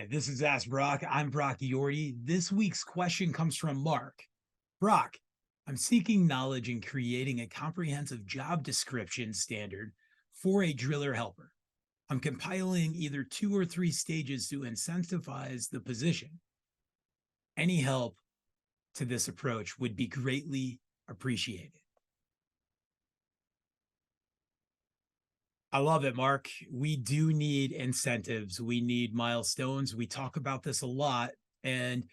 This is Ask Brock. I'm Brock Yorty. This week's question comes from Mark. Brock, I'm seeking knowledge in creating a comprehensive job description standard for a driller helper. I'm compiling either 2 or 3 stages to incentivize the position. Any help to this approach would be greatly appreciated. I love it, Mark. We do need incentives. We need milestones. We talk about this a lot. And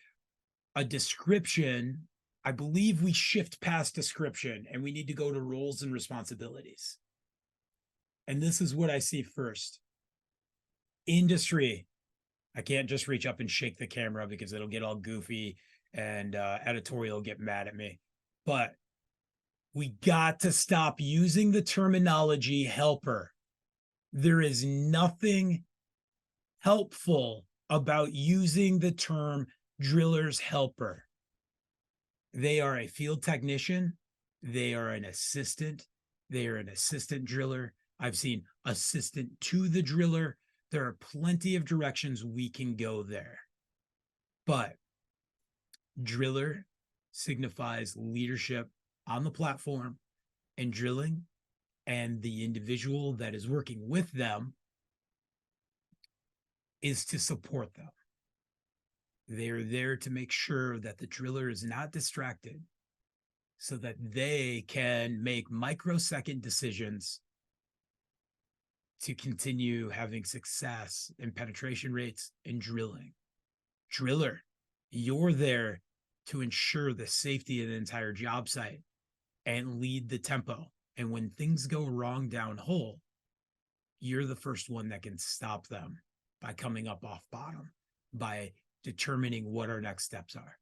a description, I believe we shift past description and we need to go to roles and responsibilities. And this is what I see first. Industry. I can't just reach up and shake the camera because it'll get all goofy and editorial will get mad at me. But we got to stop using the terminology helper. There is nothing helpful about using the term driller's helper. They are a field technician. They are an assistant. They are an assistant driller. I've seen assistant to the driller. There are plenty of directions we can go there. But driller signifies leadership on the platform and drilling, and the individual that is working with them is to support them. They're there to make sure that the driller is not distracted so that they can make microsecond decisions to continue having success in penetration rates and drilling. Driller, you're there to ensure the safety of the entire job site and lead the tempo. And when things go wrong downhole, you're the first one that can stop them by coming up off bottom, by determining what our next steps are.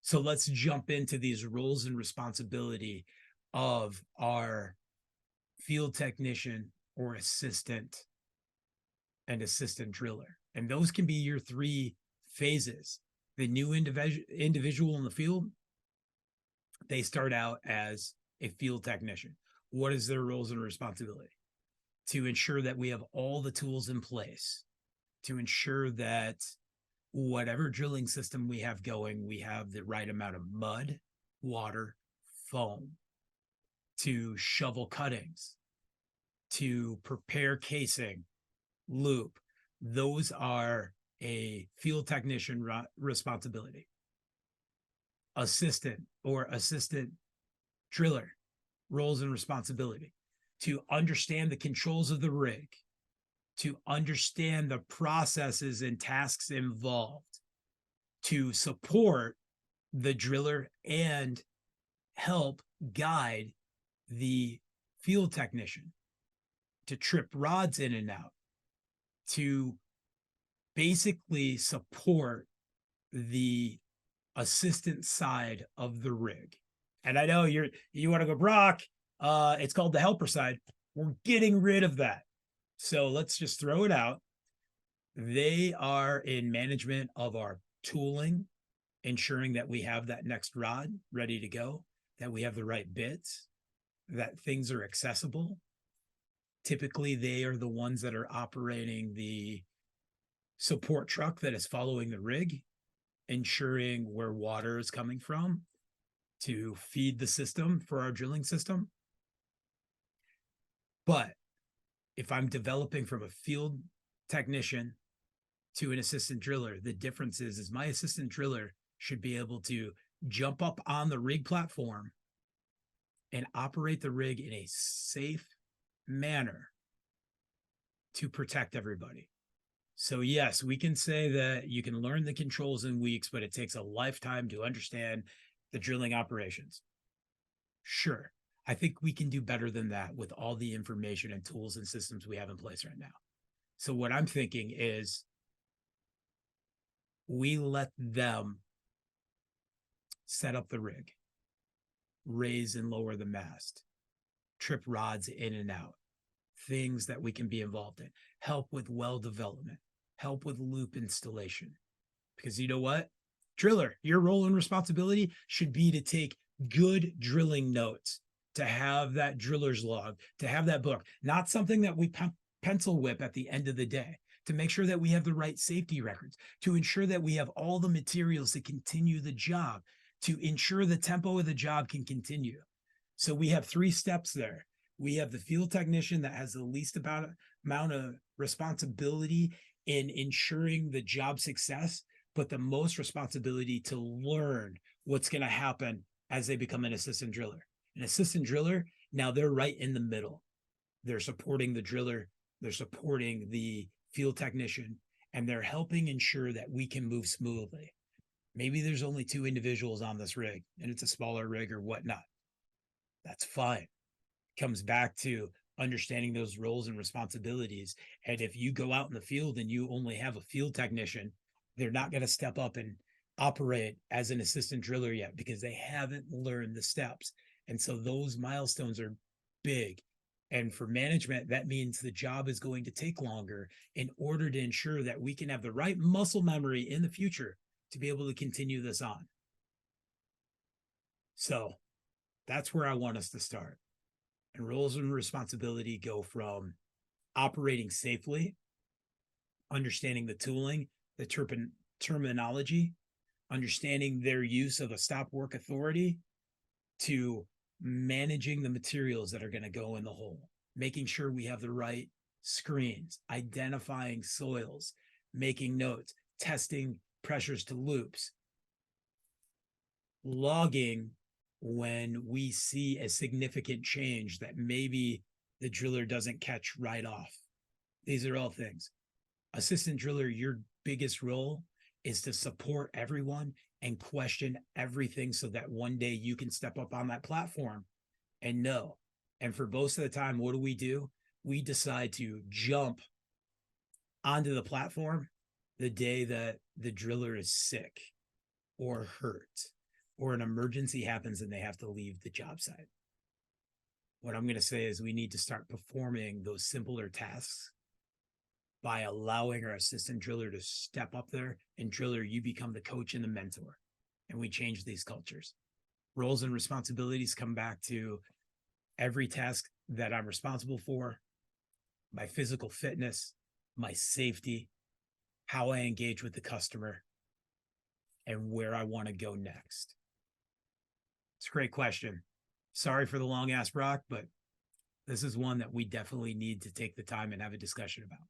So let's jump into these roles and responsibility of our field technician or assistant and assistant driller. And those can be your 3 phases. The new individual in the field, they start out as a field technician. What is their roles and responsibility? To ensure that we have all the tools in place, to ensure that whatever drilling system we have going, we have the right amount of mud, water, foam, to shovel cuttings, to prepare casing, loop. Those are a field technician responsibility. Assistant or assistant driller, roles and responsibility, to understand the controls of the rig, to understand the processes and tasks involved, to support the driller and help guide the field technician, to trip rods in and out, to basically support the assistant side of the rig. And I know you want to go, Brock, it's called the helper side. We're getting rid of that. So let's just throw it out. They are in management of our tooling, ensuring that we have that next rod ready to go, that we have the right bits, that things are accessible. Typically, they are the ones that are operating the support truck that is following the rig, ensuring where water is coming from to feed the system for our drilling system. But if I'm developing from a field technician to an assistant driller, the difference is my assistant driller should be able to jump up on the rig platform and operate the rig in a safe manner to protect everybody. So yes, we can say that you can learn the controls in weeks, but it takes a lifetime to understand the drilling operations. Sure, I think we can do better than that with all the information and tools and systems we have in place right now. So what I'm thinking is we let them set up the rig, raise and lower the mast, trip rods in and out, things that we can be involved in, help with well development, help with loop installation. Because you know what? Driller, your role and responsibility should be to take good drilling notes, to have that driller's log, to have that book, not something that we pencil whip at the end of the day, to make sure that we have the right safety records, to ensure that we have all the materials to continue the job, to ensure the tempo of the job can continue. So we have 3 steps there. We have the field technician that has the least amount of responsibility in ensuring the job success, but the most responsibility to learn what's going to happen as they become an assistant driller. An assistant driller, now they're right in the middle. They're supporting the driller, they're supporting the field technician, and they're helping ensure that we can move smoothly. Maybe there's only 2 individuals on this rig and it's a smaller rig or whatnot. That's fine. It comes back to understanding those roles and responsibilities. And if you go out in the field and you only have a field technician, they're not going to step up and operate as an assistant driller yet because they haven't learned the steps. And so those milestones are big. And for management, that means the job is going to take longer in order to ensure that we can have the right muscle memory in the future to be able to continue this on. So that's where I want us to start. And roles and responsibility go from operating safely, understanding the tooling, the terminology, understanding their use of a stop work authority, to managing the materials that are going to go in the hole, making sure we have the right screens, identifying soils, making notes, testing pressures to loops, logging when we see a significant change that maybe the driller doesn't catch right off. These are all things. Assistant driller, your biggest role is to support everyone and question everything so that one day you can step up on that platform and know. And for most of the time, what do? We decide to jump onto the platform the day that the driller is sick or hurt or an emergency happens and they have to leave the job site. What I'm going to say is we need to start performing those simpler tasks by allowing our assistant driller to step up there, and driller, you become the coach and the mentor, and we change these cultures. Roles and responsibilities come back to every task that I'm responsible for, my physical fitness, my safety, how I engage with the customer, and where I want to go next. It's a great question. Sorry for the long ass Brock, but this is one that we definitely need to take the time and have a discussion about.